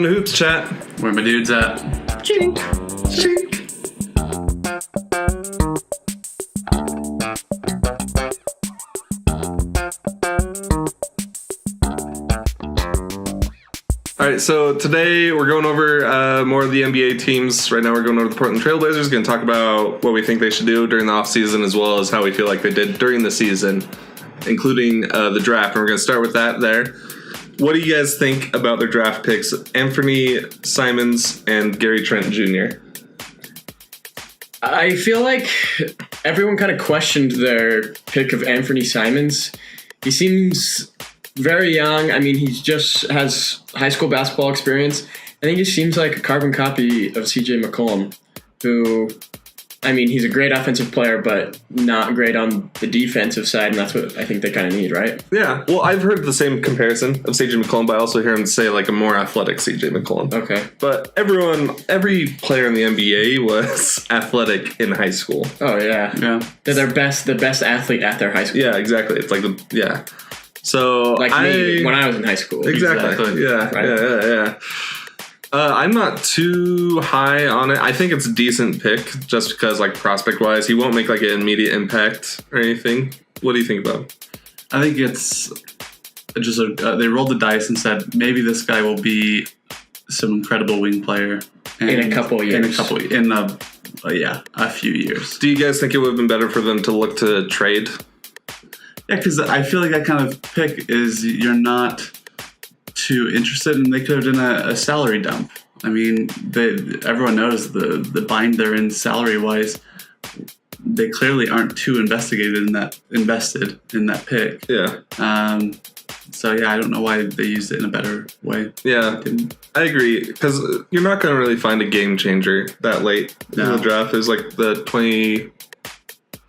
Hoops chat. Where my dudes at? Chink. Chink. All right, so today we're going over more of the NBA teams. Right now we're going over the Portland Trailblazers. Going to talk about what we think they should do during the offseason as well as how we feel like they did during the season, including the draft. And we're going to start with that there. What do you guys think about their draft picks, Anthony Simons and Gary Trent Jr.? I feel like everyone kind of questioned their pick of Anthony Simons. He seems very young. I mean, he just has high school basketball experience. I think he seems like a carbon copy of CJ McCollum, who, I mean, he's a great offensive player, but not great on the defensive side, and that's what I think they kind of need, right? Yeah, well, I've heard the same comparison of CJ McCollum, but I also hear him say like a more athletic CJ McCollum. Okay. But every player in the NBA was athletic in high school. Oh, yeah. Yeah. They're the best athlete at their high school. Yeah, exactly. It's like So like me when I was in high school. Exactly. Yeah, right? Yeah. I'm not too high on it. I think it's a decent pick just because, like, prospect-wise, he won't make, like, an immediate impact or anything. What do you think about him? I think it's just they rolled the dice and said maybe this guy will be some incredible wing player In a couple of years. A few years. Do you guys think it would have been better for them to look to trade? Yeah, because I feel like that kind of pick is you're not too interested, and they could have done a salary dump. I mean, everyone knows the bind they're in salary wise. They clearly aren't too invested in that pick. Yeah. So yeah, I don't know why they used it in a better way. Yeah, I agree, because you're not going to really find a game changer that late in the draft. It was like the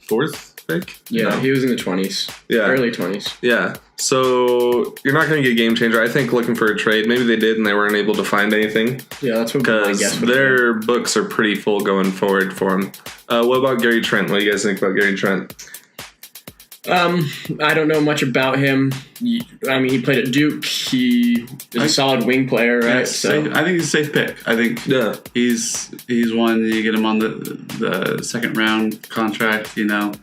24th pick. Yeah, he was in the 20s. Yeah. Early 20s. Yeah. So you're not going to get a game changer. I think looking for a trade, maybe they did and they weren't able to find anything. Yeah, that's what I guess. Because their books are pretty full going forward for him. What about Gary Trent? What do you guys think about Gary Trent? I don't know much about him. I mean, he played at Duke. He is a solid wing player, right? So I think he's a safe pick. I think he's one. You get him on the second round contract, you know.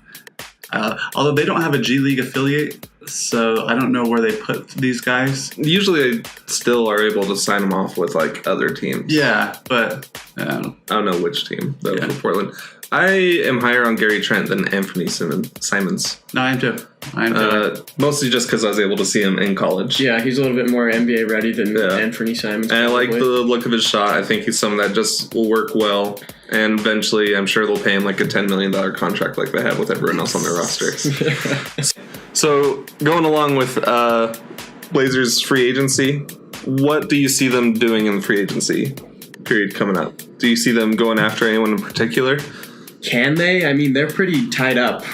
Although they don't have a G League affiliate, so I don't know where they put these guys. Usually they still are able to sign them off with like other teams. Yeah, but I don't know which team though for Portland. I am higher on Gary Trent than Anthony Simons. No, I am too. Mostly just because I was able to see him in college. Yeah, he's a little bit more NBA ready than Anthony Simons. And I like the look of his shot. I think he's someone that just will work well. And eventually, I'm sure they'll pay him like a $10 million contract like they have with everyone else on their roster. So, going along with Blazers free agency, what do you see them doing in the free agency period coming up? Do you see them going after anyone in particular? Can they? I mean, they're pretty tied up.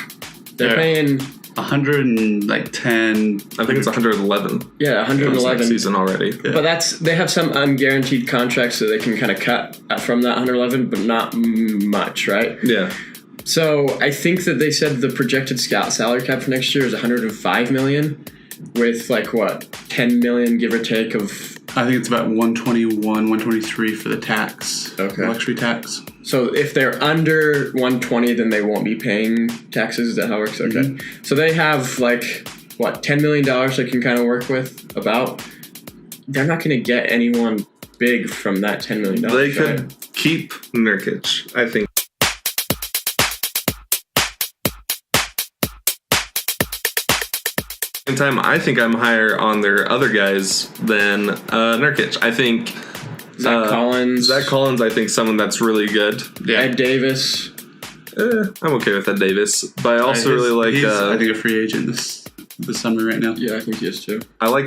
They're paying 110. I think it's 111. Yeah, 111 season already. Yeah. But they have some unguaranteed contracts, so they can kind of cut from that 111, but not much, right? Yeah. So I think that they said the projected salary cap for next year is 105 million, with like what 10 million give or take of. I think it's about 121, 123 for the tax. Okay. Luxury tax. So if they're under 120, then they won't be paying taxes. Is that how it works? Okay. Mm-hmm. So they have like, what, $10 million they can kind of work with about. They're not going to get anyone big from that $10 million. They could keep Nurkic, I think. Same time, I think I'm higher on their other guys than Nurkic. I think Zach Collins, I think someone that's really good. Yeah. Ed Davis. I'm okay with Ed Davis, but I also really like. He's, I think, a free agent this summer right now. Yeah, I think he is too. I like.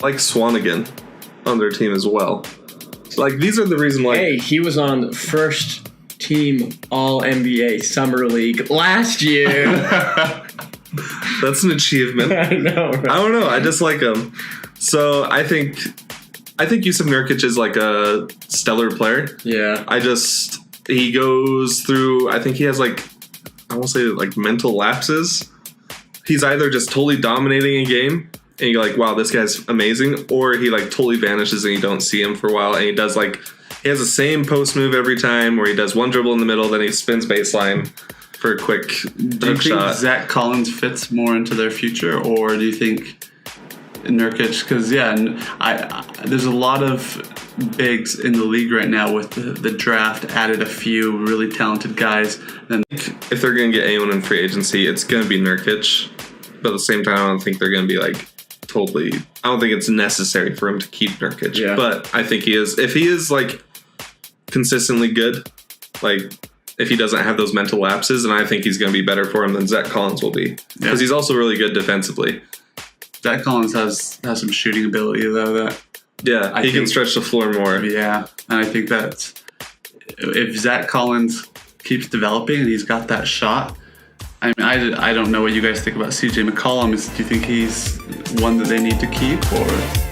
Swanigan on their team as well. Like, these are the reason why. Hey, he was on first team All-NBA Summer League last year. That's an achievement. I know. Right? I don't know. I just like him. So I think Yusuf Nurkic is like a stellar player. Yeah. He goes through, I think he has like, I won't say like mental lapses. he's either just totally dominating a game and you're like, wow, this guy's amazing, or he like totally vanishes and you don't see him for a while, and he does like, he has the same post move every time where he does one dribble in the middle, then he spins baseline for a quick Do you think shot. Zach Collins fits more into their future, or do you think Nurkic? Because there's a lot of bigs in the league right now with the draft added a few really talented guys. And If they're going to get anyone in free agency, it's going to be Nurkic. But at the same time, I don't think they're going to be like totally. I don't think it's necessary for him to keep Nurkic. Yeah. But I think he is. If he is like consistently good, like if he doesn't have those mental lapses, and I think he's going to be better for him than Zach Collins will be, because he's also really good defensively. Zach Collins has some shooting ability though. He can stretch the floor more. Yeah, and I think that if Zach Collins keeps developing and he's got that shot, I mean, I don't know what you guys think about CJ McCollum. Do you think he's one that they need to keep, or?